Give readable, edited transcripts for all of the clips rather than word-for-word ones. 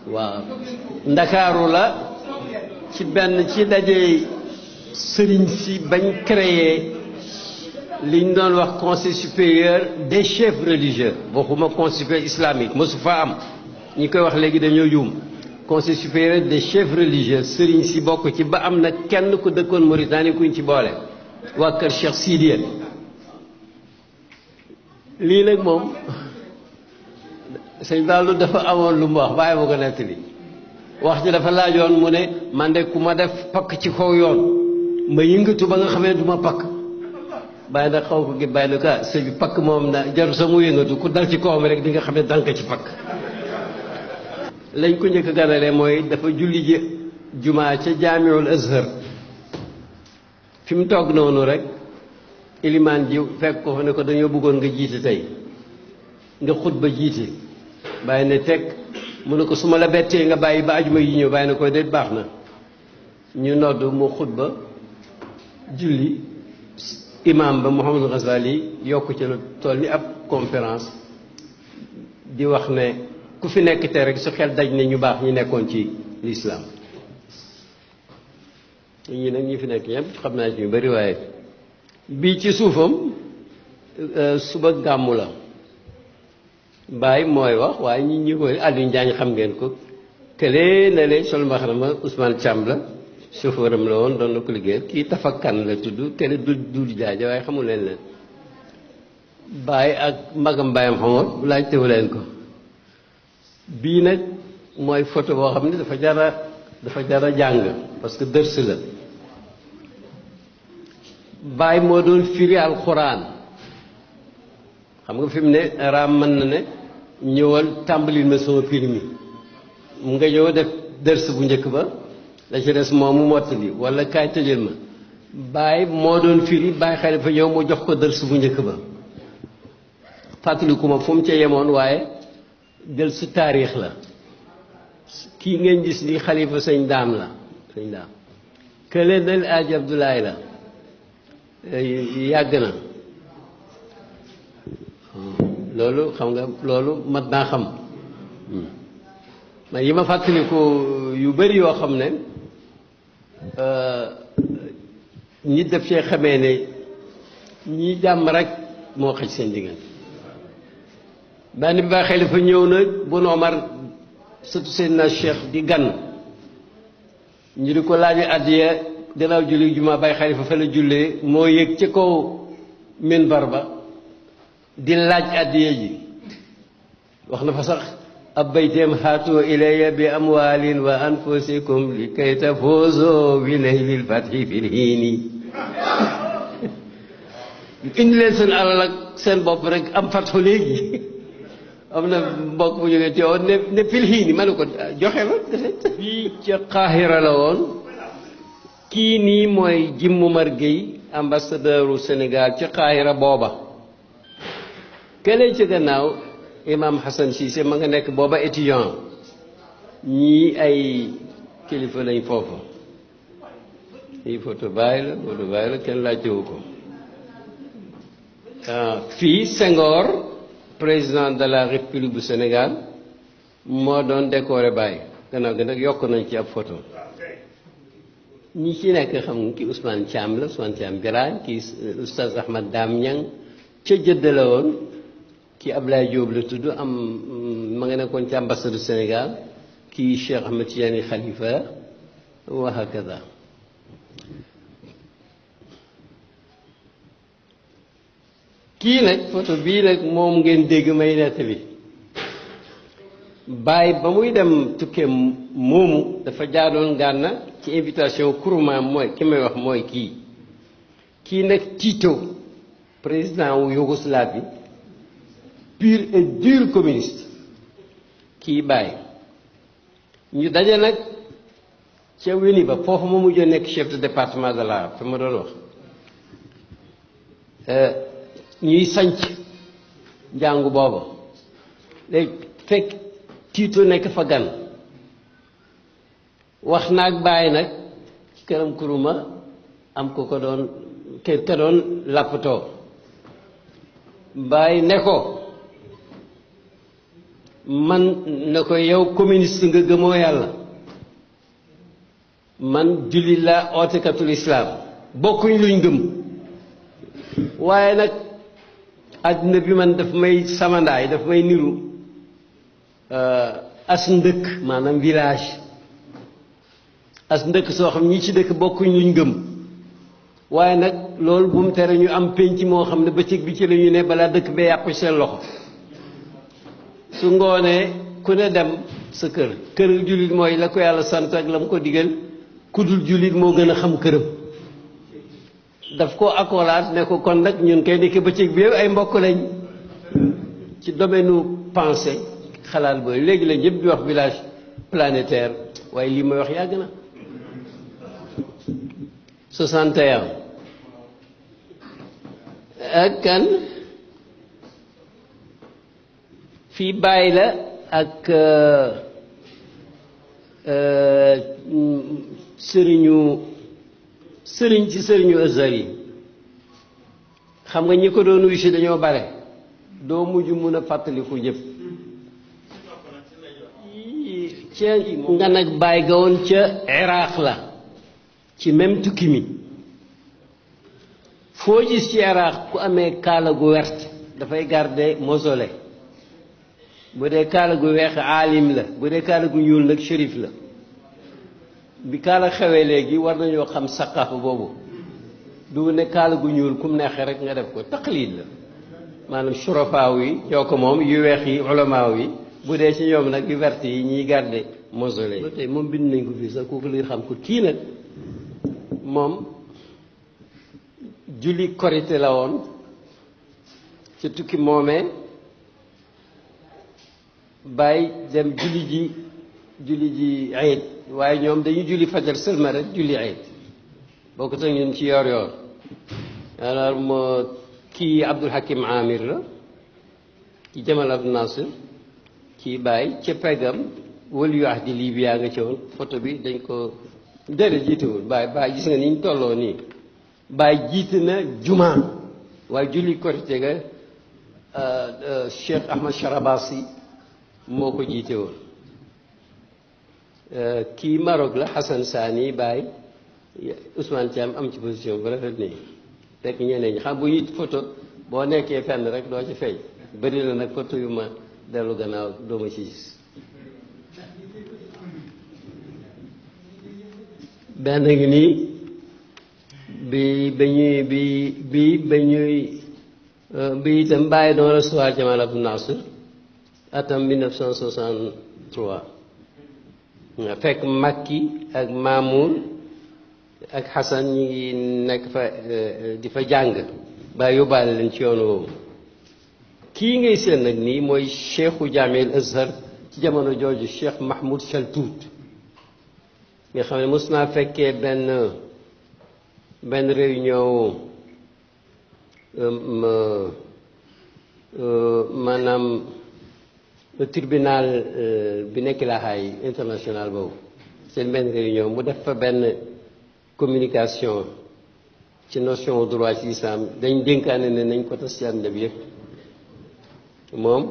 waaw ndakaaru la ci benn ci daje sëriñ si bañ créé liñ doon wax conseil supérieur des chefs religieux waxuma conseil supérieur islamique mosu fa am ñi koy wax léegi dañoo juum conseil supérieur des chefs religieux sëriñ si bokk ci ba am na kenn ku dëkkoon Mauritanie kuñ ci boole waa kër Cheikh Sidiya lii nag moom sëñ Fallou dafa amoon lu mu wax bàyyi ma ko nettali wax ji dafa laajoon mu ne man de ku ma def pakk ci kaw yoon ma yëngatu ba nga xamee du ma pakk bàyyi na xaw ko gi bàyyi na ko sëñ bi pakk moom na jaru sa mu yëngatu ku dal ci kawam rek di nga xam ne danga ci pakk lañ ko njëkk a ganale mooy dafa julli ji jumaa ca jaamiul azhar fi mu toog noonu rek ilimaan ji fekk ko fa ne ko dañoo bëggoon nga jiite tey nga xutba jiite bàyyi ne teg mu ne ko su ma la bettee nga bàyyi ba ajuma yi ñëw bàyyi na koy déet baax na ñu nodd mu xutba julli imam ba Mouhamadou Ghazali yokk ci la tool ni ab conférence di wax ne ku fi nekk te rek su xel daj ne ñu baax ñi nekkoon ci lislaam ñi nag ñi fi nekk ñëpp xam naa ci ñu bari waaye bii ci suufam suba gàmmu la Baye mooy wax waaye ñi koy Aliou Njaañ xam ngeen ko kële na le sol mbaxana ma Ousmane Thiam la chauffeur am la woon doon na ko liggéeyal kii tafakan la tudd kële du jaaja waaye xamul leen Baye ak magam Bayam xamoon laajtewu leen ko bii nag mooy photo boo xam ne dafa jara jàng parce que dërs la Baye moo doon firi alxuraan xam nga fi mu ne raam mën na ne ñëwal tàmbalil ma sama firi mi mu nga ñëw def dërs bu njëkk ba la ci des moom mu mottali wala kaay tëjal ma Baye moo doon firi Baye Xalifa ñëw mu jox ko dërs bu njëkk ba fàttaliku ma fu mu ca yemoon waaye jël su taarix la kii ngeen gis ni xalifa sëñ daam la sëñ daam kële nal Aji Abdoulaye la yàgg na loolu xam nga loolu mat naa xam man yi ma fàttaliku yu bari yoo xam ne nit daf cee xamee ne ñi jàmm rek moo xëj seen diggante benn bi Baay Xalifa ñëw na Bun Omar surtout Seydina Cheikh di gan ñu di ko laaj addiya gannaaw julli jumaa Baay Xalifa fa la jullee moo yëg ci kaw minbar ba di laaj addiya ji wax na fa sax ab bayteem haatu ilayya bi amwaalin wa anfusikum li kay tafuuzu bi naylil fathi fil hiini indi leen seen alal ak seen bopp rek am fatxu léegi am na mbokk bu jógee ci woon ne fil hiini ma ne ko joxe la fii ca Qahira la woon kii nii mooy Jim Momar Gueye ambassadeur u Sénégal ca Qahira booba kële ci gannaaw imam Hassan Cissé ma nga nekk booba étudiant ñii ay kilifa lañ foofu lii photo bàyyi la kenn laajtewu ko fii Senghor président de la République du Sénégal moo doon décoré Baye gannaaw gi nag yokk nañ ci ab photo ñi ci nekk xam nga kii Ousmane Thiam la Ousmane Thiam Birane kii Oustaz Ahmad Dame Niang ca Jëdd la woon kii Ablaye Diop la tudd ma nga nekkoon ci ambassade du Sénégal kii Cheikh Ahmed Tidiane Khalifa wa hakada kii nag photo bii nag moom ngeen dégg may nettali Baye ba muy dem tukkee moomu dafa jaadoon Gànna ci invitation Nkrumah mooy ki may wax mooy kii nag Tito président wu Yougoslavie pur et dur communiste kii Baye ñu daje nag ca Wéni ba foofu ma mujj nekk chef de département de l'Arab fi ma doon wax ñuy sanc njàngu booba léegi fekk Tito nekk fa gan wax naag Baye nag këram Nkrumah am ko doon ka doon lappatoo Baye ne ko man na ko yow communiste nga gëmoo yàlla man jullit laa ootekatul islaam bokkuñ luñ gëm waaye nag àddina bi man daf may samandaay daf may niru as ndëkk maanaam village as ndëkk soo xam ñi ci dëkk bokkuñ luñ gëm waaye nag loolu bu mu tere ñu am pénc moo xam ne bëccëg bi ci la ñu ne balaa dëkk bee yàqu seen loxo su ngoonee ku ne dem sa kër kër jullit mooy la ko yàlla sant ak la mu ko digal ku dul jullit moo gën a xam këram daf ko accolade ne ko kon nag ñun kay nekk bëccëg bi ay mbokk lañ ci domaine u pensée xalaat booy léegi la ñëpp di wax village planétaire waaye lii may wax yàgg na 61 ak kan fii bàyyi la ak sëriñ ci sëriñu Azhar yi xam nga ñi ko doon wuyu si dañoo bare doo mujj mun a fàttaliku ñëpp ca nga nag bàyyi ga woon ca Iraq la ci même tukki mi foo gis ci Iraq ku amee kaala gu wert dafay garder mausolée bu dee kaala gu weex aalim la bu dee kaala gu ñuul nag shérif la bi kaala xewee léegi war nañoo xam saqaafa boobu du ne kaala gu ñuul kum neexee rek nga def ko taqlid la maanaam surafaaw yi ñoo ko moom yu weex yi ulamaaw yi bu dee ci ñoom nag yu vert yi ñiy garder mausolée yi tey moom bind nañ ko fii sax kooku li xam ko kii nag moom julli korité la woon ci tukki moomee bàyyi dem julli ji ayit waaye ñoom dañuy julli fajar sëlma rek julli ayit boo ko tax ñun ci yor yor alors moo kii Abdul Hakim Amir la ci Jamal Abdel Nasser kii bàyyi ca peggam waliyu ahdi Libya nga ci woon photo bi dañ ko déedéet jiitewul bàyyi gis nga ni ñu tolloo nii bàyyi jiite na jumaa waaye julli korité ga Cheikh Ahmad Sharabasi moo ko jiite woon kii Maroc la Hassan Sani bàyyi Ousmane Thiam am ci position bu rafet nii fekk ñeneen ñi xam bu ñu photo boo nekkee fenn rek doo ci feeñ bëri na nag photo yu ma dellu gannaaw doo ma ci gis benn ngi nii bi itam bàyyi doon recevoir Jamal Abdel Nasser atam 1963 fekk Makki ak Mamoun ak Hassan ñi ngi nekk fa di fa jàng bàyyi yóbbaale leen ci yoon woowu kii ngay seen nag nii mooy cheikhu Jaami'ul Azhar ci jamono jooju Cheikh Mahmoud Chaltout nga xam ne mos naa fekkee benn réunion maanaam tribunal bi nekk La Haye international boobu seen benn réunion mu def fa benn communication ci notion droit ci islam dañ dénkaane ne nañ ko tas ci àddina bi yëpp moom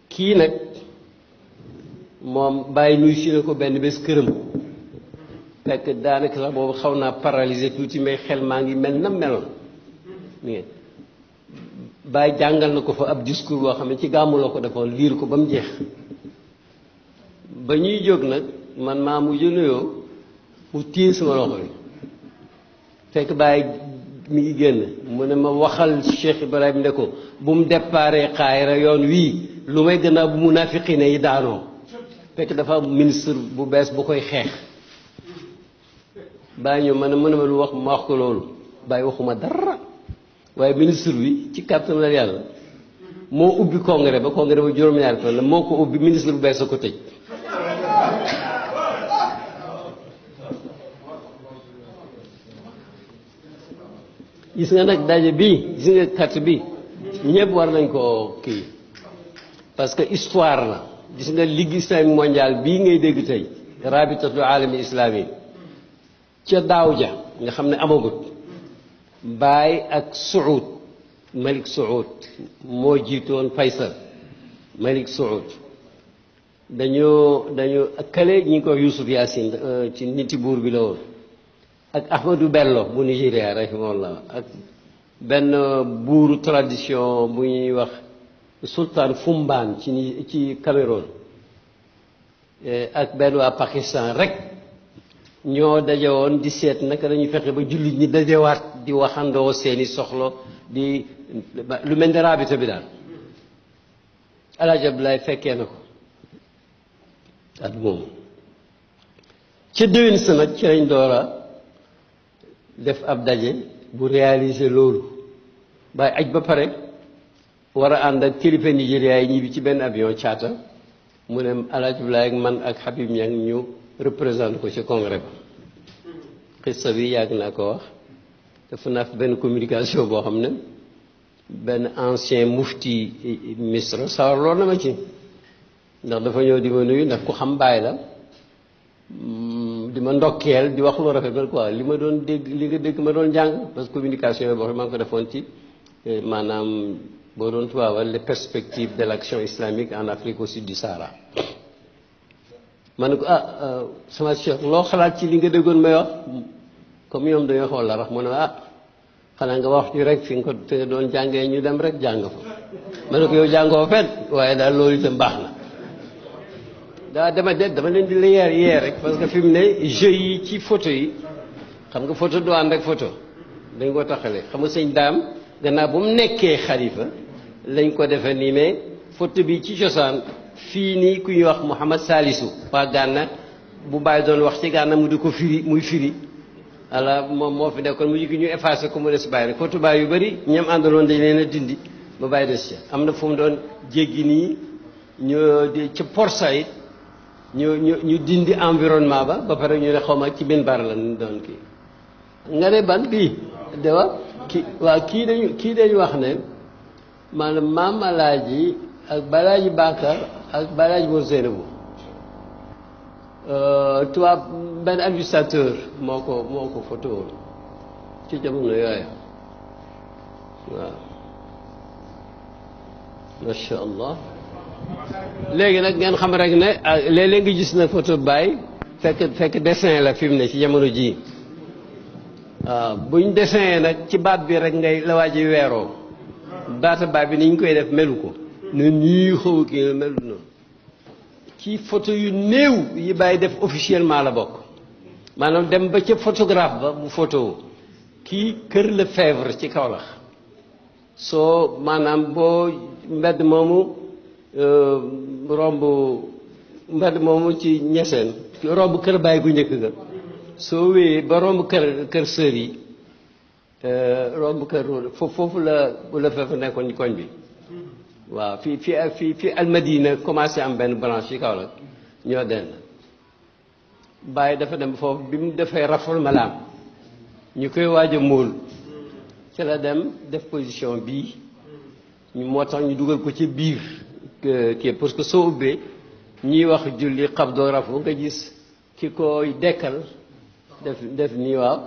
kii nag moom bàyyi nuy si na ko benn bés këram fekk daanaka sax boobu xaw naa paralysé tuuti mais xel maa ngi mel na meloon bàyyi jàngal na ko fa ab discours boo xam ne ci gàmmu la ko defoon liir ko ba mu jeex ba ñuy jóg nag man maa mujj nuyoo mu téye sama loxo bi fekk bàyyi mi ngi génn mu ne ma waxal Cheikh Ibrahim ne ko bu mu déparé Xaayra yoon wii lu may gannaaw bu munafiqine yi daanoo fekk dafa am ministre bu bees bu koy xeex bàyyi ñëw mën a lu wax ma wax ko loolu bàyyi waxuma dara waaye ministre bi ci kàttan la yàlla moo ubbi congrès ba juróom-ñaari fan la moo ko ubbi ministre bu bees a ko tëj gis nga nag daje bii gis nga carte bi ñëpp war nañ koo kii parce que histoire la gis nga ligue islamique mondiale bii ngay dégg tey rabitatu alami islami ca daaw ja nga xam ne amagut Baay ak Saoud Malik Saoud moo jiitoon Faysal Malik Saoud dañu kële ñi ngi ko Youssouf Yacine ci niti buur bi la woon ak Ahmadou Bello bu Nigéria rahimahullah ak benn buuru tradition bu ñuy wax sultan Fumbaan ci Cameroun ak benn waa Pakistan rek ñoo daje woon di seet naka dañuy fexe ba jullit ñi dajewaat di waxandoo seeni soxlo di lu mel ne rabita bi daal Alaaji Abdoulaye fekkee na ko at moomu ca déwén sa nag ci lañ door a def ab daje bu réaliser loolu waaye aj ba pare war a ànd ak kilifa Nigéria yi ñibbi ci benn avion caata mu ne Alaaji Abdoulaye ak man ak Habib Niang ñu représenté ko ci congrès ba xissa bi yàgg naa ko wax dafa naa fi benn communication boo xam ne benn ancien mufti Misra sawar lool na ma ci ndax dafa ñëw di ma nuyu ndax ku xam bàyyi la di ma ndokkeel di wax lu rafet ba quoi li ma doon dégg li nga dégg ma doon jàng parce que communication yi boo xam ne maa ngi ko defoon ci maanaam boo doon tubaabal les perspectives de l'action islamique en Afrique au sud du Sahara ma ne ko sama cheikh loo xalaat ci li nga déggoon may wax comme ñoom dañoo xool la rax mu ne xanaa nga wax ñu rek fi nga ko te doon jàngee ñu dem rek jàng fa ma ne ko yow jàngoo fen waaye daal loolu itam baax na dama leen di yee rek parce que fi mu ne jeu yi ci photo yi xam nga photo du ànd ak photo dañ ko taxale xam nga sëñ daam gannaaw bu mu nekkee xalifa lañ ko defee nii mais photo bi ci cosaan fii nii ku ñuy wax Mouhamad Salisu waa Gànna bu bàyyi doon wax ci Gànna mu di ko firi muy firi ala moom moo fi nekkoon mu jigi ñu effacé ko mu des bàyyi rek photo bàyyi yu bëri ñoom àndaloon dañ leen a dindi ba bàyyi des ca am na fu mu doon jéggi nii ñu di ca Port Saïd ñu dindi environnement ba pare ñu ne xaw ma ci benn bar la ñu doon kii nga ne ban bii dewa kii dañu wax ne maanaam maam Alaaji ak Balaaji Bakar ak Balaaji Mor Zeynabu tubaab benn administrateur moo ko photo woon ci jamono yooyu waaw masha Allah léegi nag ngeen xam rek ne léeg-léeg nga gis na photo Baye fekk dessin la fi mu ne ci jamono ji waaw buñ dessin nag ci baat bi rek ngay la waa ji weeroo baata baat bi ni ñu koy def melu ko ne nii xaw kii melu noonu ci photo yu néew yi Baye def officiellement la bokk maanaam dem ba ca photographe ba bu photo kii Kër Lefebvre ci Kaolack soo maanaam boo mbedd moomu romb mbedd moomu ci ñeseen romb kër Baye gu njëkk ga soo wéyee ba romb kër sër yi romb kër foofu la bu la fefa nekkoon ci koñ bi waaw fii Almadina commencé am benn branche ci Kaolack ñoo denn Baye dafa dem foofu bi mu defee raful malaam ñu koy waaj a móol ci la dem def position bii moo tax ñu dugal ko ci biir kii parce que soo ubbee ñiy wax julli xabdoo rafu nga gis ki koy dekkal def nii waaw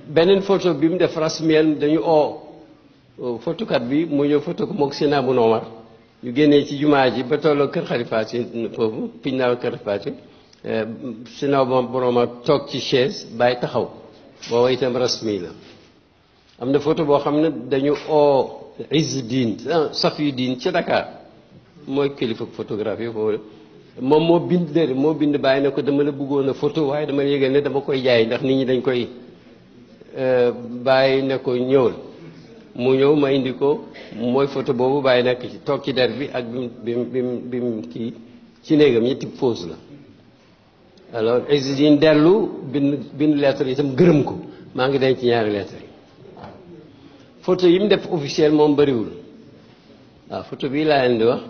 beneen photo bi mu def rasmiel dañu photokat bi mu ñëw photo ko mook Sina bu Nomar ñu génnee ci jumaa ji ba tolloo kër xalifaati foofu piñ naaw kër xalifaati Sina bu Nomar toog ci chaise Baye taxaw booba itam rasmi la am na photo boo xam ne dañu Izzuddin Safiyuddin ci Dakar mooy kilifa photographie foofu moom moo bind Baye ne ko dama la bëggoon a photo waaye dama yégal ne dama koy jaay ndax nit ñi dañ koy Baye ne ko ñëwal mu ñëw ma indi ko mooy photo boobu Baye nekk ci toog ci der bi ak bim kii ci néegam ñetti pose la alors Izzuddin dellu bind lettre itam gërëm ko maa ngi denc ci ñaari lettre yi photo yi mu def officiel moom bëriwul waaw photo bii laa leen di wax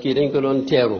kii dañ ko doon teeru